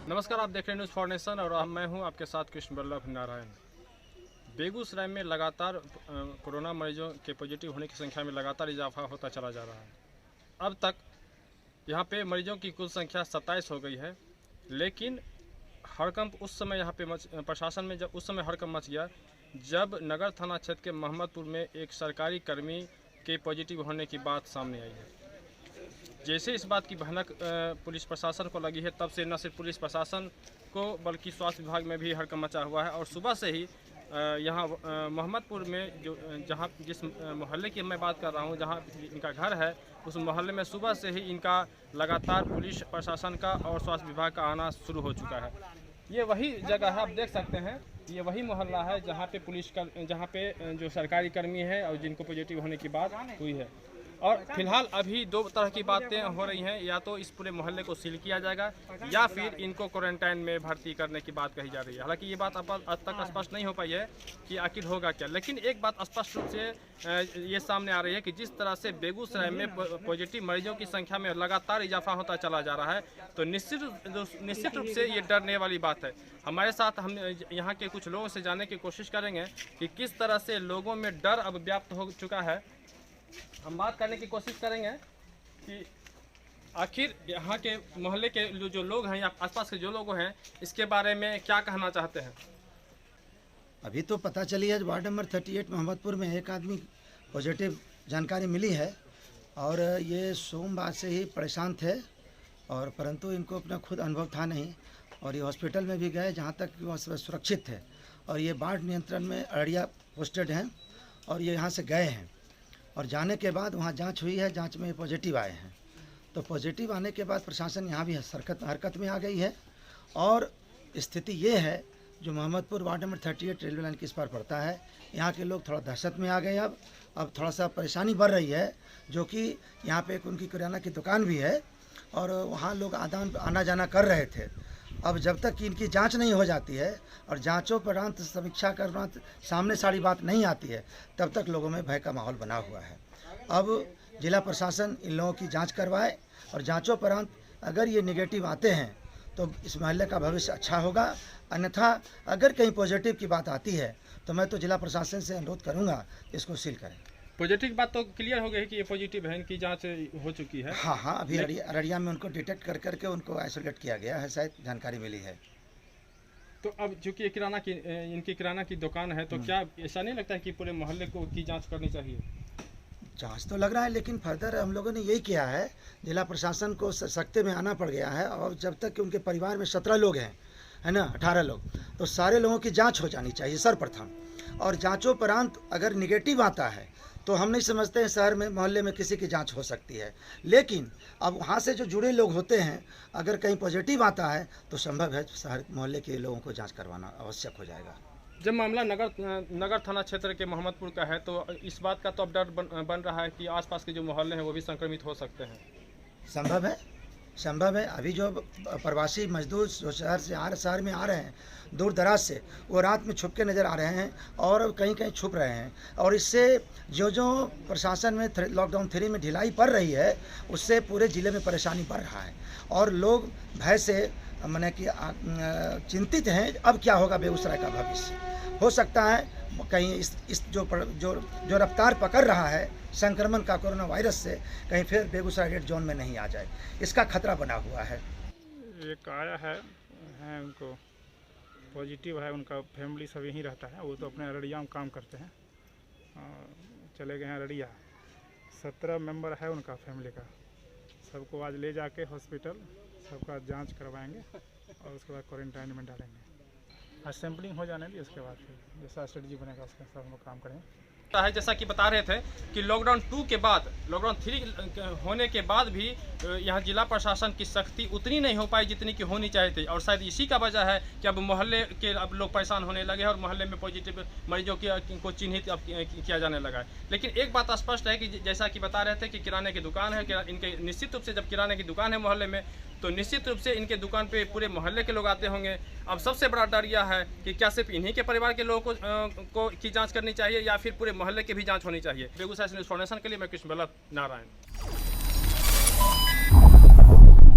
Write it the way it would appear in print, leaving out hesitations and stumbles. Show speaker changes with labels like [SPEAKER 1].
[SPEAKER 1] नमस्कार, आप देख रहे हैं न्यूज़ फॉर नेशन और मैं हूं आपके साथ कृष्ण वल्लभ नारायण। बेगूसराय में लगातार कोरोना मरीजों के पॉजिटिव होने की संख्या में लगातार इजाफा होता चला जा रहा है। अब तक यहां पे मरीजों की कुल संख्या 27 हो गई है, लेकिन हड़कंप उस समय यहां पे प्रशासन में जब उस समय हड़कंप मच गया जब नगर थाना क्षेत्र के मोहम्मदपुर में एक सरकारी कर्मी के पॉजिटिव होने की बात सामने आई है। जैसे इस बात की भनक पुलिस प्रशासन को लगी है, तब से न सिर्फ पुलिस प्रशासन को बल्कि स्वास्थ्य विभाग में भी हड़कंप मचा हुआ है। और सुबह से ही यहाँ मोहम्मदपुर में जहाँ जिस मोहल्ले की मैं बात कर रहा हूँ, जहाँ इनका घर है, उस मोहल्ले में सुबह से ही इनका लगातार पुलिस प्रशासन का और स्वास्थ्य विभाग का आना शुरू हो चुका है। ये वही जगह है, आप देख सकते हैं, ये वही मोहल्ला है जहाँ पे जो सरकारी कर्मी है और जिनको पॉजिटिव होने की बात हुई है। और फिलहाल अभी दो तरह की बातें हो रही हैं, या तो इस पूरे मोहल्ले को सील किया जाएगा या फिर इनको क्वारंटाइन में भर्ती करने की बात कही जा रही है। हालांकि ये बात अब तक स्पष्ट नहीं हो पाई है कि आखिर होगा क्या, लेकिन एक बात स्पष्ट रूप से ये सामने आ रही है कि जिस तरह से बेगूसराय में पॉजिटिव मरीजों की संख्या में लगातार इजाफा होता चला जा रहा है, तो निश्चित रूप से ये डरने वाली बात है। हमारे साथ हम यहाँ के कुछ लोगों से जानने की कोशिश करेंगे कि किस तरह से लोगों में डर अब व्याप्त हो चुका है। हम बात करने की कोशिश करेंगे कि आखिर यहाँ के मोहल्ले के जो लोग हैं या आसपास के जो लोग हैं, इसके बारे में क्या कहना चाहते हैं।
[SPEAKER 2] अभी तो पता चली है वार्ड नंबर 38 मोहम्मदपुर में एक आदमी पॉजिटिव जानकारी मिली है और ये सोमवार से ही परेशान थे, और परंतु इनको अपना खुद अनुभव था नहीं और ये हॉस्पिटल में भी गए जहाँ तक वह सुरक्षित थे। और ये बाढ़ नियंत्रण में अररिया पोस्टेड हैं और ये यहाँ से गए हैं और जाने के बाद वहाँ जांच हुई है, जांच में पॉजिटिव आए हैं। तो पॉजिटिव आने के बाद प्रशासन यहाँ भी हरकत में आ गई है और स्थिति ये है, जो Mohammadpur ward number 38 railway line के इस पार पड़ता है, यहाँ के लोग थोड़ा दहशत में आ गए। अब थोड़ा सा परेशानी बढ़ रही है, जो कि यहाँ पे एक उनकी किराना की दुकान भी है और वहाँ लोग आना जाना कर रहे थे। अब जब तक कि इनकी जांच नहीं हो जाती है और जांचों पर समीक्षा करना सामने सारी बात नहीं आती है, तब तक लोगों में भय का माहौल बना हुआ है। अब जिला प्रशासन इन लोगों की जांच करवाए और जांचों पर अगर ये निगेटिव आते हैं तो इस मोहल्ले का भविष्य अच्छा होगा। अन्यथा अगर कहीं पॉजिटिव की बात आती है तो मैं तो जिला प्रशासन से अनुरोध करूँगा इसको सील करें।
[SPEAKER 1] पॉजिटिव की बात तो क्लियर हो गई कि ये पॉजिटिव है, इनकी जांच हो चुकी है।
[SPEAKER 2] हाँ, अभी अररिया में उनको डिटेक्ट करके उनको आइसोलेट किया गया है, शायद जानकारी मिली है।
[SPEAKER 1] तो अब चूँकि इनकी किराना की दुकान है, तो क्या ऐसा नहीं लगता है कि पूरे मोहल्ले को की जांच करनी चाहिए?
[SPEAKER 2] जांच तो लग रहा है, लेकिन फर्दर हम लोगों ने यही किया है, जिला प्रशासन को सख्ते में आना पड़ गया है। और जब तक कि उनके परिवार में 17 लोग हैं, है ना, 18 लोग, तो सारे लोगों की जांच हो जानी चाहिए सर्वप्रथम। और जांचों उपरांत अगर निगेटिव आता है तो हम नहीं समझते हैं शहर में मोहल्ले में किसी की जांच हो सकती है। लेकिन अब वहाँ से जो जुड़े लोग होते हैं, अगर कहीं पॉजिटिव आता है तो संभव है शहर मोहल्ले के लोगों को जांच करवाना आवश्यक हो जाएगा।
[SPEAKER 1] जब मामला नगर थाना क्षेत्र के मोहम्मदपुर का है, तो इस बात का तो अब डर बन रहा है कि आसपास के जो मोहल्ले हैं वो भी संक्रमित हो सकते हैं।
[SPEAKER 2] संभव है। अभी जो प्रवासी मजदूर जो शहर में आ रहे हैं दूर दराज से, वो रात में छुप के नज़र आ रहे हैं और कहीं कहीं छुप रहे हैं। और इससे जो प्रशासन में लॉकडाउन 3 में ढिलाई पड़ रही है, उससे पूरे ज़िले में परेशानी बढ़ रहा है और लोग भय से माने कि चिंतित हैं। अब क्या होगा बेगूसराय का भविष्य? हो सकता है कहीं इस जो रफ्तार पकड़ रहा है संक्रमण का कोरोना वायरस से, कहीं फिर बेगूसराय रेड जोन में नहीं आ जाए, इसका खतरा बना हुआ है।
[SPEAKER 3] एक आया है उनको पॉजिटिव है, उनका फैमिली सब यहीं रहता है, वो तो अपने अररिया में काम करते हैं, चले गए हैं अररिया। 17 मेंबर है उनका फैमिली का, सबको आज ले जाके हॉस्पिटल सबका जांच करवाएंगे और उसके बाद क्वारंटाइन में डालेंगे। आज सैम्पलिंग हो जाने दी, उसके बाद फिर जैसा स्ट्रेटजी बनेगा उसके साथ हम लोग काम करेंगे।
[SPEAKER 1] है जैसा कि बता रहे थे कि लॉकडाउन 2 के बाद, लॉकडाउन 3 होने के बाद भी यहाँ जिला प्रशासन की सख्ती उतनी नहीं हो पाई जितनी की होनी चाहिए थी। और शायद इसी का वजह है कि अब मोहल्ले के लोग परेशान होने लगे हैं और मोहल्ले में पॉजिटिव मरीजों को चिन्हित अब किया जाने लगा है। लेकिन एक बात स्पष्ट है कि जैसा कि बता रहे थे कि किराने की दुकान है, इनके निश्चित रूप से जब किराने की दुकान है मोहल्ले में, तो निश्चित रूप से इनके दुकान पे पूरे मोहल्ले के लोग आते होंगे। अब सबसे बड़ा डर यह है कि क्या सिर्फ इन्हीं के परिवार के लोगों को की जांच करनी चाहिए या फिर पूरे मोहल्ले की भी जांच होनी चाहिए। बेगूसराय से न्यूज़ फॉर नेशन के लिए मैं कृष्ण वल्लभ नारायण।